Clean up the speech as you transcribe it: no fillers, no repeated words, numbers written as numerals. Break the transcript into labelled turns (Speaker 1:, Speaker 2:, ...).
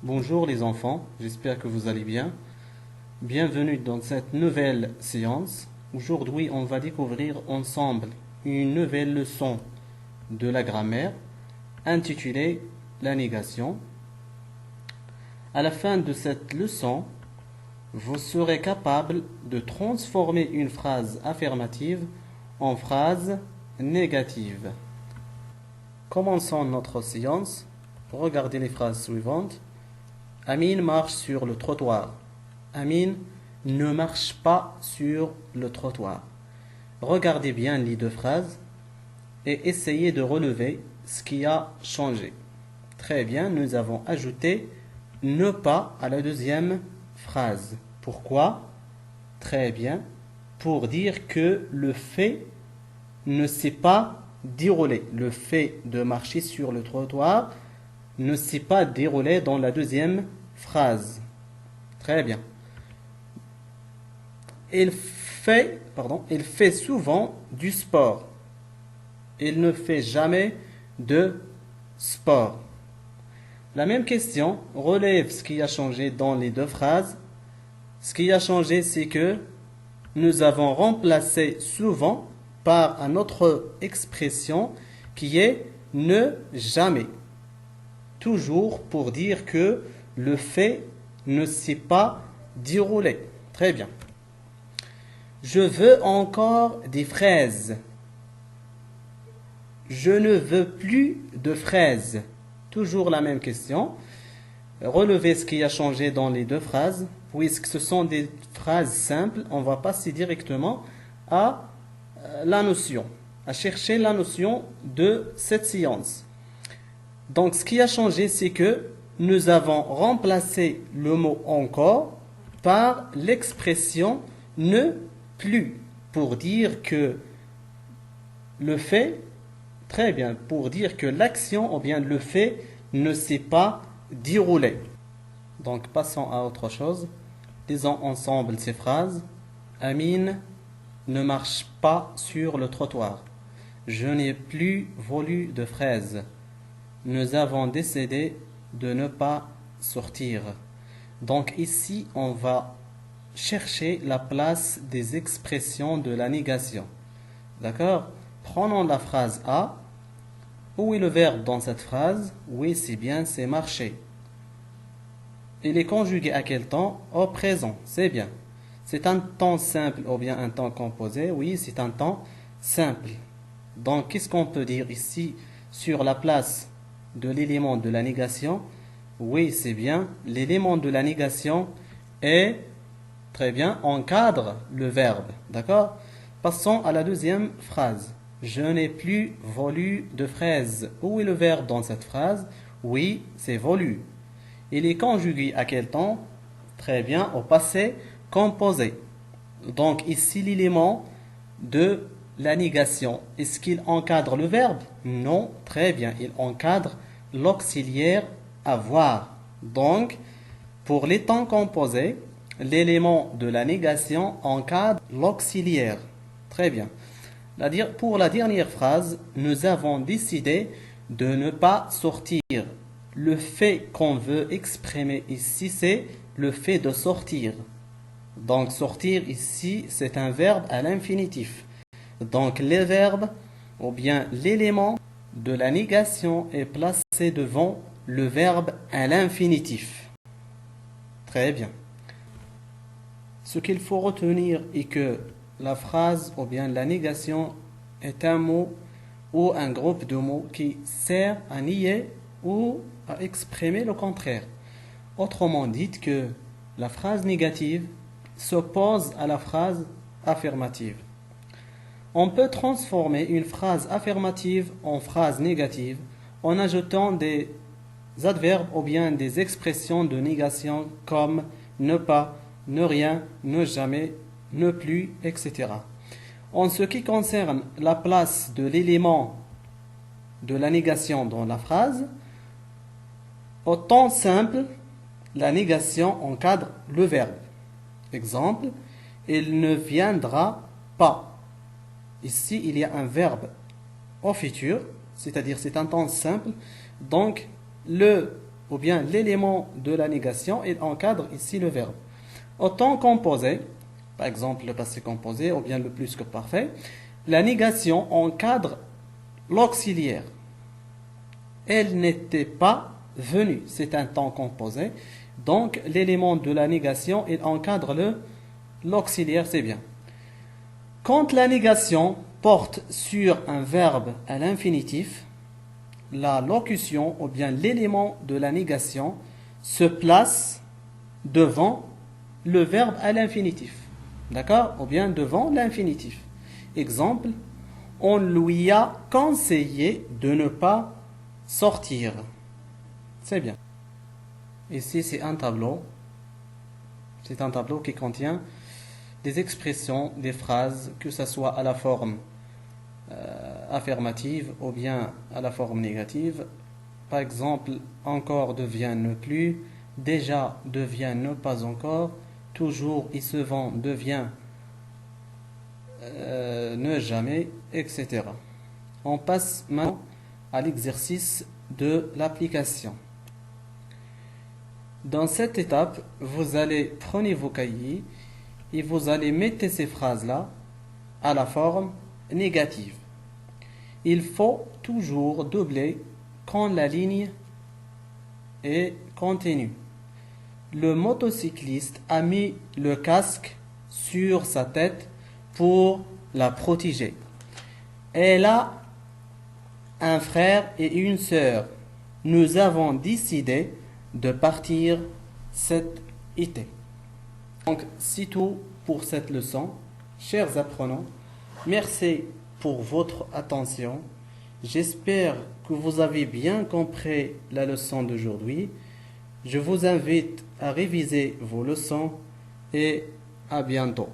Speaker 1: Bonjour les enfants, j'espère que vous allez bien. Bienvenue dans cette nouvelle séance. Aujourd'hui, on va découvrir ensemble une nouvelle leçon de la grammaire intitulée La négation. À la fin de cette leçon, vous serez capable de transformer une phrase affirmative en phrase négative. Commençons notre séance. Regardez les phrases suivantes. Amine marche sur le trottoir. Amine ne marche pas sur le trottoir. Regardez bien les deux phrases et essayez de relever ce qui a changé. Très bien, nous avons ajouté ne pas à la deuxième phrase. Pourquoi? Très bien, pour dire que le fait ne s'est pas déroulé. Le fait de marcher sur le trottoir ne s'est pas déroulé dans la deuxième phrase. Très bien. Il fait souvent du sport. Il ne fait jamais de sport. La même question relève ce qui a changé dans les deux phrases. Ce qui a changé, c'est que nous avons remplacé souvent par une autre expression qui est ne jamais. Toujours pour dire que le fait ne s'est pas déroulé. Très bien. Je veux encore des fraises. Je ne veux plus de fraises. Toujours la même question. Relevez ce qui a changé dans les deux phrases. Puisque ce sont des phrases simples, on va passer directement à la notion, à chercher la notion de cette séance. Donc, ce qui a changé, c'est que nous avons remplacé le mot encore par l'expression ne plus pour dire que le fait, très bien, pour dire que l'action ou bien le fait ne s'est pas déroulé. Donc, passons à autre chose. Lisons ensemble ces phrases. Amine ne marche pas sur le trottoir. Je n'ai plus voulu de fraises. Nous avons décidé de ne pas sortir. Donc ici, on va chercher la place des expressions de la négation. D'accord? Prenons la phrase A. Où est le verbe dans cette phrase? Oui, c'est bien, c'est marcher. Il est conjugué à quel temps? Au présent, c'est bien. C'est un temps simple ou bien un temps composé? Oui, c'est un temps simple. Donc, qu'est-ce qu'on peut dire ici sur la place de l'élément de la négation? Oui, c'est bien. L'élément de la négation est, très bien, encadre le verbe. D'accord? Passons à la deuxième phrase. Je n'ai plus voulu de fraises. Où est le verbe dans cette phrase? Oui, c'est voulu. Il est conjugué à quel temps? Très bien, au passé composé. Donc ici, l'élément de la négation, est-ce qu'il encadre le verbe? Non, très bien, il encadre l'auxiliaire avoir. Donc, pour les temps composés, l'élément de la négation encadre l'auxiliaire. Très bien. Pour la dernière phrase, nous avons décidé de ne pas sortir. Le fait qu'on veut exprimer ici, c'est le fait de sortir. Donc sortir ici, c'est un verbe à l'infinitif. Donc les verbes, ou bien l'élément de la négation est placé devant le verbe à l'infinitif. Très bien. Ce qu'il faut retenir est que la phrase ou bien la négation est un mot ou un groupe de mots qui sert à nier ou à exprimer le contraire. Autrement dit que la phrase négative s'oppose à la phrase affirmative. On peut transformer une phrase affirmative en phrase négative en ajoutant des adverbes ou bien des expressions de négation comme ne pas, ne rien, ne jamais, ne plus, etc. En ce qui concerne la place de l'élément de la négation dans la phrase, au temps simple, la négation encadre le verbe. Exemple, il ne viendra pas. Ici, il y a un verbe au futur, c'est-à-dire c'est un temps simple. Donc, le ou bien l'élément de la négation, il encadre ici le verbe. Au temps composé, par exemple le passé composé ou bien le plus que parfait, la négation encadre l'auxiliaire. Elle n'était pas venue, c'est un temps composé. Donc l'élément de la négation, il encadre l'auxiliaire, c'est bien. Quand la négation porte sur un verbe à l'infinitif, la locution ou bien l'élément de la négation se place devant le verbe à l'infinitif. D'accord? Ou bien devant l'infinitif. Exemple, on lui a conseillé de ne pas sortir. C'est bien. Ici, c'est un tableau. C'est un tableau qui contient des expressions, des phrases, que ce soit à la forme affirmative ou bien à la forme négative. Par exemple, encore devient ne plus, déjà devient ne pas encore, toujours et souvent devient ne jamais, etc. On passe maintenant à l'exercice de l'application. Dans cette étape, vous allez prendre vos cahiers et vous allez mettre ces phrases-là à la forme négative. Il faut toujours doubler quand la ligne est continue. Le motocycliste a mis le casque sur sa tête pour la protéger. Elle a un frère et une sœur. Nous avons décidé de partir cet été. Donc, c'est tout pour cette leçon. Chers apprenants, merci pour votre attention. J'espère que vous avez bien compris la leçon d'aujourd'hui. Je vous invite à réviser vos leçons et à bientôt.